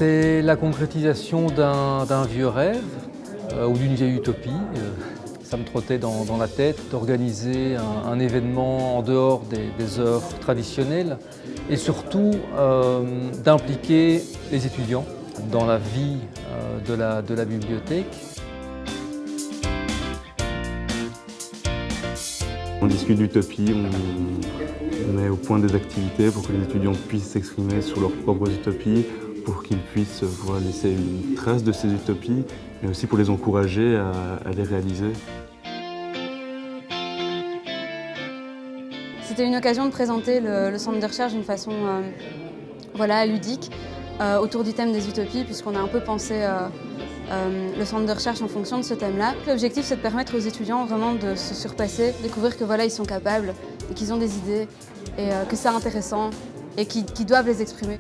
C'est la concrétisation d'un vieux rêve ou d'une vieille utopie. Ça me trottait dans la tête d'organiser un événement en dehors des heures traditionnelles et surtout d'impliquer les étudiants dans la vie de la bibliothèque. On discute d'utopie, on met au point des activités pour que les étudiants puissent s'exprimer sur leurs propres utopies, pour qu'ils puissent laisser une trace de ces utopies, mais aussi pour les encourager à les réaliser. C'était une occasion de présenter le centre de recherche d'une façon ludique, autour du thème des utopies, puisqu'on a un peu pensé le centre de recherche en fonction de ce thème-là. L'objectif, c'est de permettre aux étudiants vraiment de se surpasser, découvrir que ils sont capables, et qu'ils ont des idées, et que c'est intéressant, et qu'ils doivent les exprimer.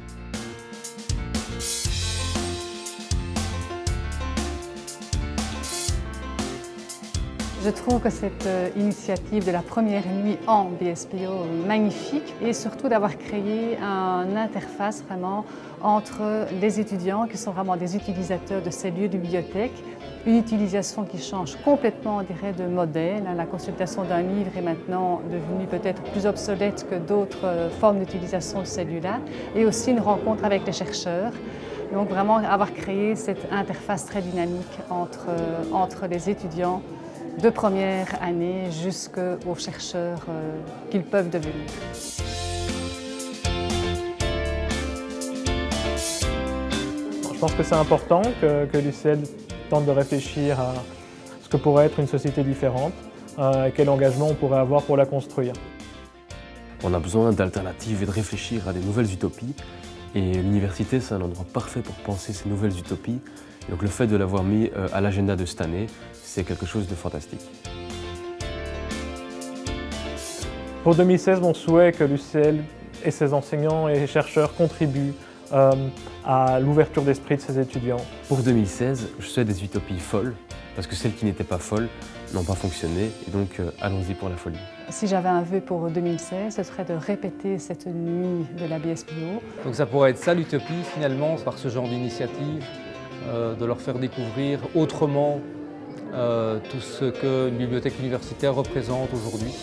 Je trouve que cette initiative de la première nuit en BSPO est magnifique et surtout d'avoir créé une interface vraiment entre les étudiants qui sont vraiment des utilisateurs de ces lieux de bibliothèque, une utilisation qui change complètement, on dirait, de modèle. La consultation d'un livre est maintenant devenue peut-être plus obsolète que d'autres formes d'utilisation de ces lieux-là, et aussi une rencontre avec les chercheurs. Donc vraiment avoir créé cette interface très dynamique entre les étudiants de première année jusqu'aux chercheurs qu'ils peuvent devenir. Je pense que c'est important que l'UCL tente de réfléchir à ce que pourrait être une société différente, et quel engagement on pourrait avoir pour la construire. On a besoin d'alternatives et de réfléchir à des nouvelles utopies. Et l'université, c'est un endroit parfait pour penser ces nouvelles utopies. Et donc le fait de l'avoir mis à l'agenda de cette année, c'est quelque chose de fantastique. Pour 2016, mon souhait est que l'UCL et ses enseignants et chercheurs contribuent à l'ouverture d'esprit de ses étudiants. Pour 2016, je souhaite des utopies folles, parce que celles qui n'étaient pas folles n'ont pas fonctionné, et donc allons-y pour la folie. Si j'avais un vœu pour 2016, ce serait de répéter cette nuit de la BSPO. Donc ça pourrait être ça l'utopie finalement, par ce genre d'initiative, de leur faire découvrir autrement tout ce qu'une bibliothèque universitaire représente aujourd'hui.